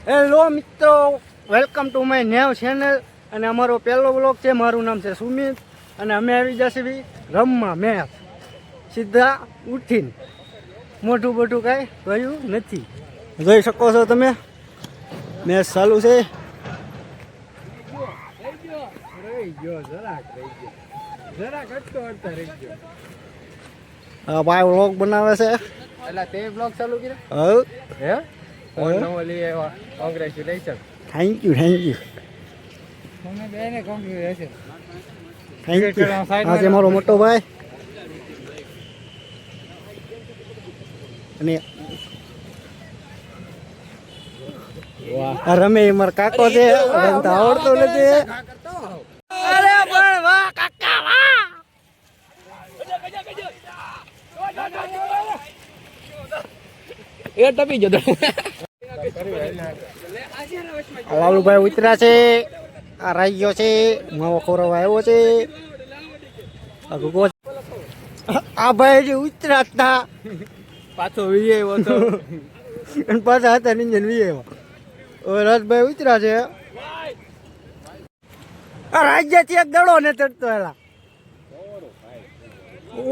Hello મિત્રો, welcome to my new channel. અને અમારો પહેલો બ્લોગ છે. મારું નામ છે સુમિત અને અમે આવી જશે રમવા મેચ. સીધા ઉઠીને મોટું બોટું કાંઈ ગયું નથી. જોઈ શકો છો તમે, મેચ ચાલુ છે. હા ભાઈ વ્લોગ બનાવે છે. એટલે તે બ્લોગ ચાલુ કર્યો હે ફોન નવો લઈ આવ્યા. કોંગ્રેચ્યુલેશન. થેન્ક યુ તમે બેને કોંગ્રેચ્યુલેશન. Thank you. આ છે મારો મોટો ભાઈ અને રમે મારા કાકો છે. રમતા આવડતો નથી. અરે પણ વાહ કાકા વાહ. એ ટપી જતો. લાલુભાઈ ઉતર્યા છે. આ રહી ગયો છે. નવો ખોરવા આવ્યો છે. આ ભાઈ જે ઉતર્યા હતા પાછો વી આવ્યો તો અને પાછા હતા નિંજન વી આવ્યા. હવે રાજભાઈ ઉતર્યા છે. આ રાજ્યથી એક દડો ને ચડતો એલા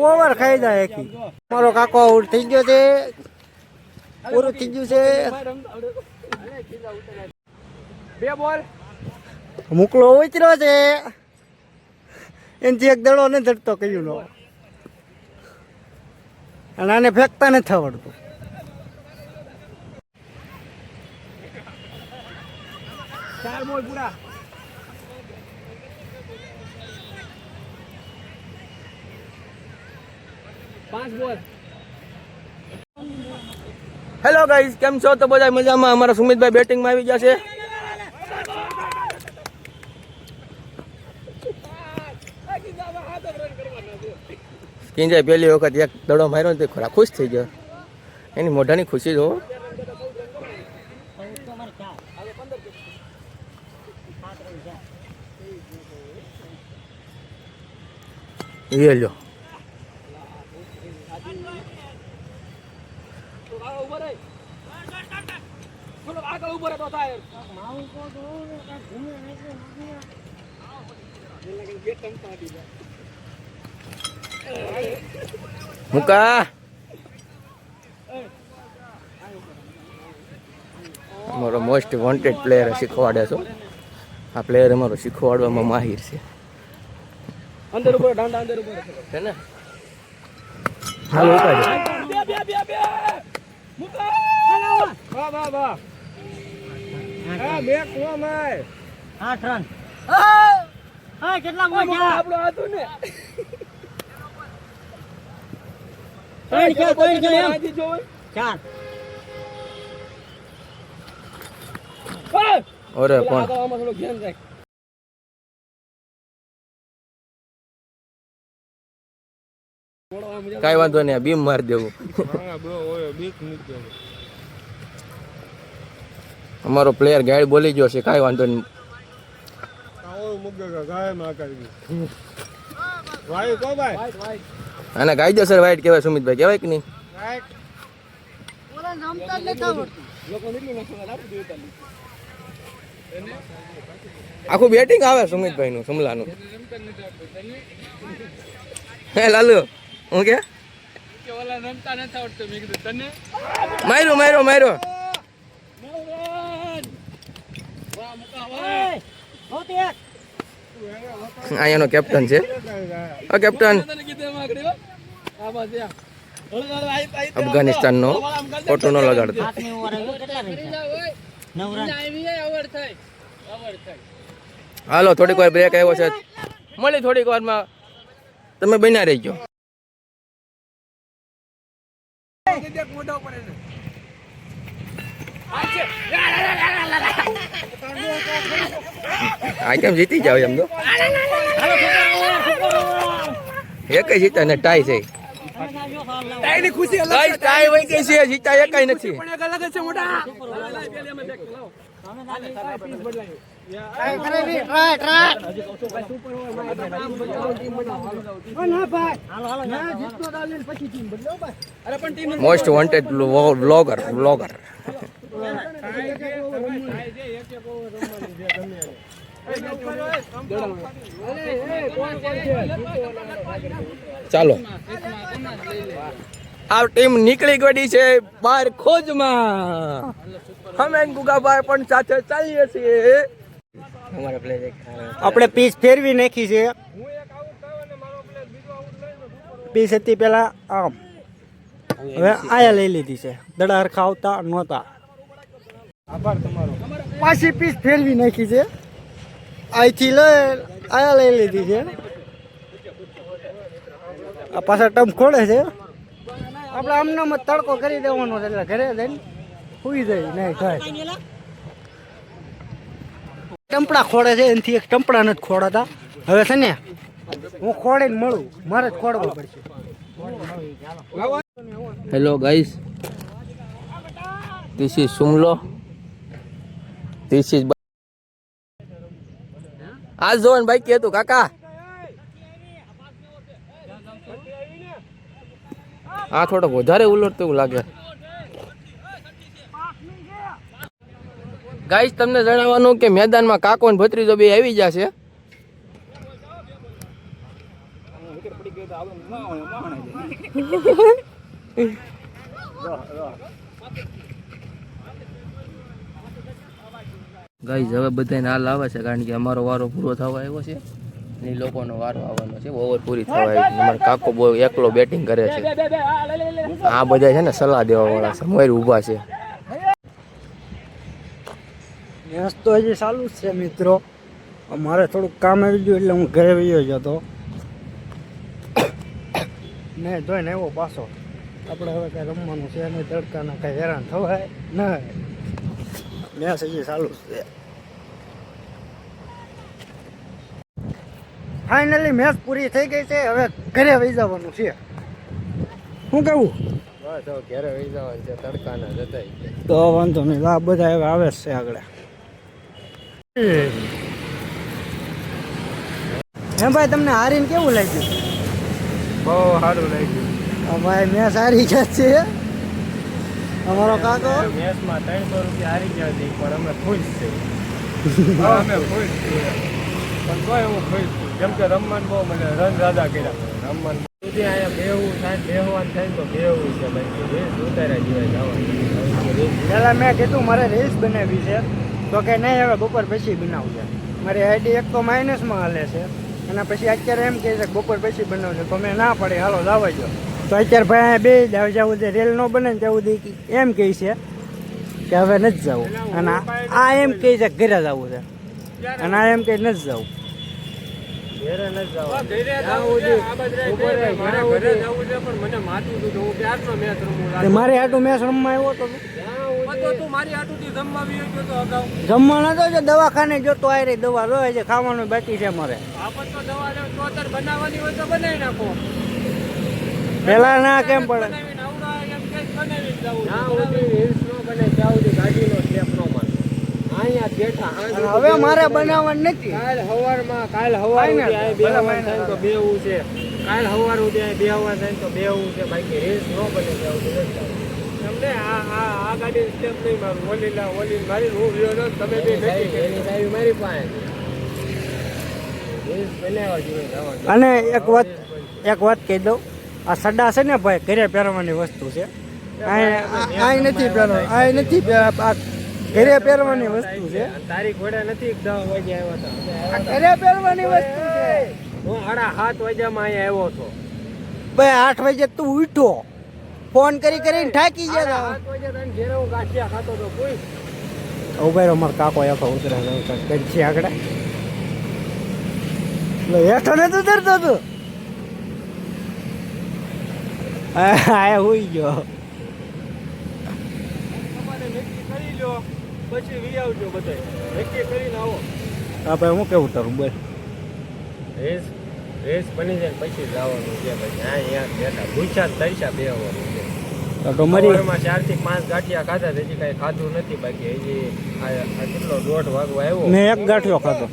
ઓવર ખાઈ જાય. એકી મારો કાકો આઉટ થઈ ગયો છે. પૂરું થઈ ગયું છે. બે બોલ મોકલો ઉતર્યો છે. એનાથી એક દડો ને ચડતો કહ્યું નો. અને આને ફેંકતા નથી આવડતું. ચાર બોલ પૂરા. પાંચ બોલ. હેલો ગાઈઝ, કેમ છો? તો બધા મજામાં. અમારા સુમિતભાઈ બેટિંગમાં આવી ગયા છે. કિંજાય પહેલી વખત એક દડો માર્યો ને તે ખરા ખુશ થઈ ગયો. એની મોઢાની ખુશી જો. એ લ્યો મુકા. અમારો મોસ્ટ વોન્ટેડ પ્લેયર શીખવાડે છો. આ પ્લેયર અમારો શીખવાડવામાં માહિર છે. અંદર ઉપર ડાંડા અંદર ઉપર છે ને. હાલો ઉપાડો. મુકા વાહ વાહ વાહ. હા બે કોમ આય 8 રન. હા કેટલા ગોલ ગયા? આપણો હતું ને. કોઈ કે આજી જો 4. ઓરે પણ આમાં થોડો ધ્યાન રાખ. કાઈ વાંધો નહીં, બીમ મારી દેવું. અમારો પ્લેયર ગાડી બોલી ગયો છે. કાઈ વાંધો નહીં. આને કાયદેસર વાઈટ કહેવાય. સુમિતભાઈ કહેવાય કે નહીં? આખું બેટિંગ આવે સુમિતભાઈ નું, સુમલાનું. હે લાલુ હું કે માર્યો માર્યો માર્યો. અહીંયાનો કેપ્ટન છે. કેપ્ટન અફઘાનિસ્તાનનો ફોટો ન લગાડતો. હાલો થોડીક વાર બ્રેક આવ્યો છે. મળી થોડીક વારમાં. તમે બન્યા રહી ગયો. આ કેમ જીતી જાવ એમ તો. એક જીતા ને ટાઈ છે. ટાઈ હોય કે છે, જીતા એક નથી. Most wanted vlogger. ચાલો આ ટીમ નીકળી ગઈ છે બહાર ખોજમાં. અમે ગુગાભાઈ પણ સાથે ચાલીએ છીએ. આપણે પીસ ફેરવી નાખી છે. પીસ હતી પેલા આમ, હવે આયા લઈ લીધી છે. દડા હરખા આવતા નહોતા. પાછી પીસ ફેરવી નાખી છે. અહીંથી આયા લઈ લીધી છે. આ પાછા ટમ ખોડે છે. આપણે આમનામ જ તડકો કરી દેવાનો છે, એટલે ઘરે જઈને સુઈ જાય નહીં થાય. ટંપડા ખોડે છે, એનાથી એક ટંપડા નથી ખોડાતા. હવે છે ને હું ખોડીને મળું, મારે જ ખોડવા પડશે. હેલો ગાઈસ, ધીસ ઇઝ સુમલો. ધીસ ઇઝ આ જોન ભાઈ કેતું કાકા આ થોડોક વધારે ઉલટતું એવું લાગે. ગાઈસ તમને જણાવવાનું કે મેદાનમાં કાકો ને ભત્રીજો બે આવી જશે. ગાઈસ હવે બધાને હાલ આવે છે, કારણ કે અમારો વારો પૂરો થવા આવ્યો છે. એ લોકોનો વારો આવવાનો છે, ઓવર પૂરી થવા આવી. અમારો કાકો બહુ એકલો બેટિંગ કરે છે. આ બધા છે ને સલાહ દેવા વાળા છે, મોર ઊભા છે. મેચ તો હજી ચાલુ જ છે મિત્રો. મારે થોડુંક કામ આવી ગયું એટલે હું ઘરે વયો જતો. નહીં જોઈને એવો પાછો. આપણે હવે કાંઈ રમવાનું છે નહીં, તડકાના કાંઈ હેરાન થવાય નહીં. મેચ હજી ચાલુ જ છે. ફાઇનલી મેચ પૂરી થઈ ગઈ છે. હવે ઘરે વહી જવાનું છે. શું કહેવું? બસ હવે ઘરે વહી જવાનું છે, તડકાના જતા. તો વાંધો નહીં, આ બધા હવે આવે જ છે આગળ. હે ભાઈ, તમને હારીને કેવું લાગ્યું? બહુ સારું લાગ્યું. ભાઈ મેચ હારી ગયા છે અમારો કાકો. મેચમાં 300 રૂપિયા હારી ગયા હતી, પણ અમે ખુશ છીએ. અમે ખુશ છીએ, પણ તોય હું ખુશ છું. જેમ કે રમવાનું બહુ મને રન રાજા કર્યા. રમવાનું સુધી અહીંયા બેહવું થાય, બેહવાનું થાય તો બેહવું છે. બાકી રેસ ઉતાર્યા જીવાય જવાનું. પહેલાં મેં કીધું મારે રીલ્સ બનાવી છે, તો કે નહીં હવે બપોર પછી બનાવવું છે. મારી આઈડી એક તો માઇનસમાં હાલે છે, અને પછી અત્યારે એમ કહે છે કે બપોર પછી બનાવશે. તો મેં ના પડે, હાલો લાવવા જો. તો અત્યારે ભાઈ બે જ્યાં સુધી રેલ ન બને ને ત્યાં સુધી એમ કહે છે કે હવે નથી જવું, અને આ એમ કહે છે કે ઘરે જવું છે, અને આ એમ કહે નથી જવું. ઘરે નથી જવાનું. મારે આટલું મેચ રમવા આવ્યો હતો. જમવા નતો જો, દવાખાને જોતો આ રહી દવા રોય છે, ખાવાનું બાકી છે મારે. પેલા ના કેમ પડે? હવે મારે બનાવવાનું નથી. કાલ સવાર તો બેવું છે. કાલ સવાર સુધી બેહવા થાય તો બેવું છે. બાકી રેસ ન બને તમને આ ગાડી સ્ટેપ નહીં મારું. ઓલી મારી હું વ્યો ન તમે બે નક્કી મારી પાસે રેસ બનાવવા જોઈએ. અને એક વાત કહી દઉં, આ સડા છે ને ભાઈ, ઘરે પહેરવાની વસ્તુ છે. આ નથી પહેરવા, આ નથી પહેરવા, ઘરે પહેરવાની વસ્તુ છે. તારી ઘોડે નથી 10 વાગે આવ્યા હતા. ઘરે પહેરવાની વસ્તુ છે. હું 7:30 વાગ્યામાં અહીંયા આવ્યો હતો. ભાઈ 8 વાગે તું ઉઠો, ફોન કરીને થાકી ગયા. 7 વાગે તને ઘેરે હું ગાંઠિયા ખાતો તો કોઈ ઉભા રહ્યો, મારો કાકો આખો ઉતરે છે આગળ. હેઠો નતું ઉતરતો તું. હા હોઈ ગયો. કરી લો પછી વી આવજો બધા. નક્કી કરીને આવો. હા ભાઈ, હું કેવું તારું બોલ? રેસ બની જાય પછી જવાનું છે. પછી અહીંયા બેઠા ભૂખ્યા તરીસા બેહવાનું છે. તો મારી 4 થી 5 ગાંઠિયા ખાધા, હજી કઈ ખાધું નથી. બાકી હજી આ કેટલો 1:30 વાગવા આવ્યો. મેં એક ગાંઠિયો ખાધો.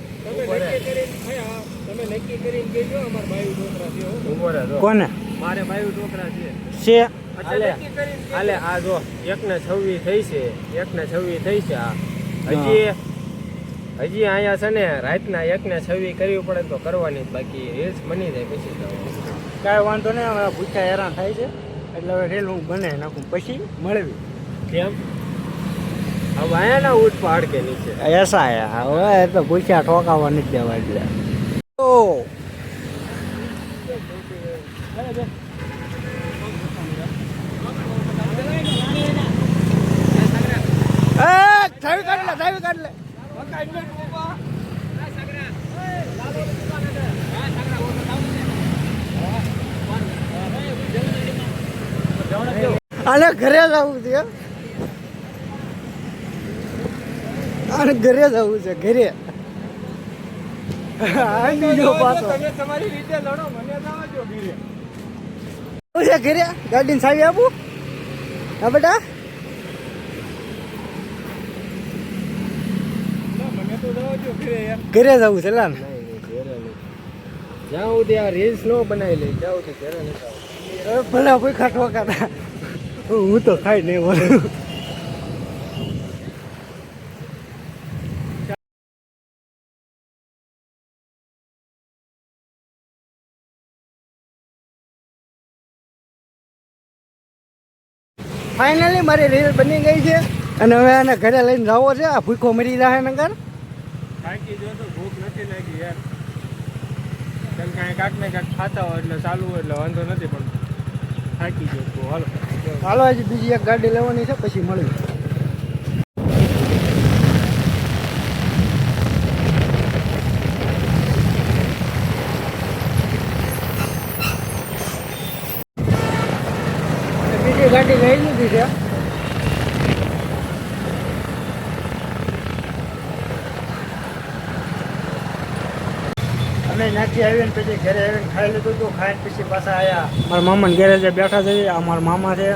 તમે નક્કી કરીને કહેજો. અમારા બાયુ છોકરા છે. કોને મારે બાયુ છોકરા છે. હાલે આ જો 1:26 થઈ છે 1:26 થઈ છે આ હજી અહીંયા છે ને રાતના 1:26 કરવી પડે તો કરવાની જ, બાકી રીલ્સ બની જાય પછી તો કાંઈ વાંધો નહીં. હવે ભૂખ્યા હેરાન થાય છે એટલે હવે રેલ હું બનાવી નાખું પછી મળવી. કેમ હવે આયા ના ઉઠ પહાડ કે નીચે એસા હવે તો ભૂખ્યા ઠોકાવા નથી દેવા એટલે ચાવી કાઢ લે. આને ઘરે જવું છે, આને ઘરે જવું છે, ઘરે. તમારી રીતે લડો, મને જવા દો ઘરે. શું છે ઘરે? ગાડીની ચાવી આપું? હા બેટા, મને તો જવા દો ઘરે યાર. ઘરે જવું છે લાન. જ્યાં સુધી આ રીલ્સ નો બનાવી લે ત્યાં સુધી ઘરે નથી આવવું. ભલે ભૂખા ઠોકાતા હું તો ખાઈ નહીં બોલું. ફાઇનલી મારી રીલ બની ગઈ છે અને હવે આને ઘરે લઈને જવો છે. આ ભૂખો મરી જાય નગર. થાકી જો તો ભૂખ નથી લાગી યાર. કેમ કાંઈ કાંક ને કાંક ખાતા હોય એટલે ચાલુ હોય એટલે વાંધો નથી, પણ થાકી ગયો તો હાલો. હાલો હજી બીજી એક ગાડી લેવાની છે પછી મળ્યું. બીજી ગાડી લઈ લીધી છે. અમે નાખી આવીને પછી ઘરે આવીને ખાઈ લીધું હતું. ખાઈને પછી પાછા આવ્યા મારા મામાને ઘરે જે બેઠા છે. આ મારા મામા છે,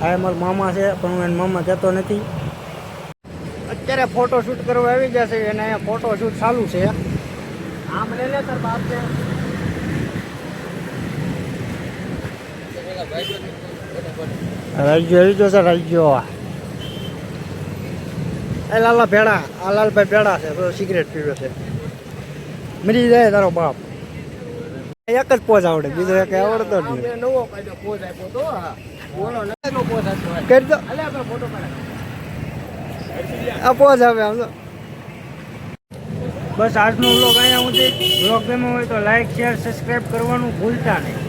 આ મારા મામા છે, પણ હું એને મામા કહેતો નથી. અત્યારે ફોટો શૂટ કરવા આવી ગયા છે અને અહીંયા ફોટો શૂટ ચાલુ છે. આમ લઈ લે તાર બાપ છે. રાજ્યો આવી ગયો છે, રાજ્યો. એ લાલા ભેડા, આ લાલભાઈ ભેડા છે, તો સિગરેટ પીવે છે. મરી જાય તારો બાપ. એક જ પોઝ આવડે, બીજો એક આવડતો જ નહીં. નવો કાયદો પોઝ આપ્યો તો બોલો ને પોઝ આપ્યો. કરી દો અલે આપણે ફોટો પાડે. આ પોઝ આવે આમ તો. બસ આજનો વ્લોગ અહીંયા સુધી. વ્લોગ ગમ્યો હોય તો લાઈક, શેર, સબસ્ક્રાઈબ કરવાનું ભૂલતા નહીં.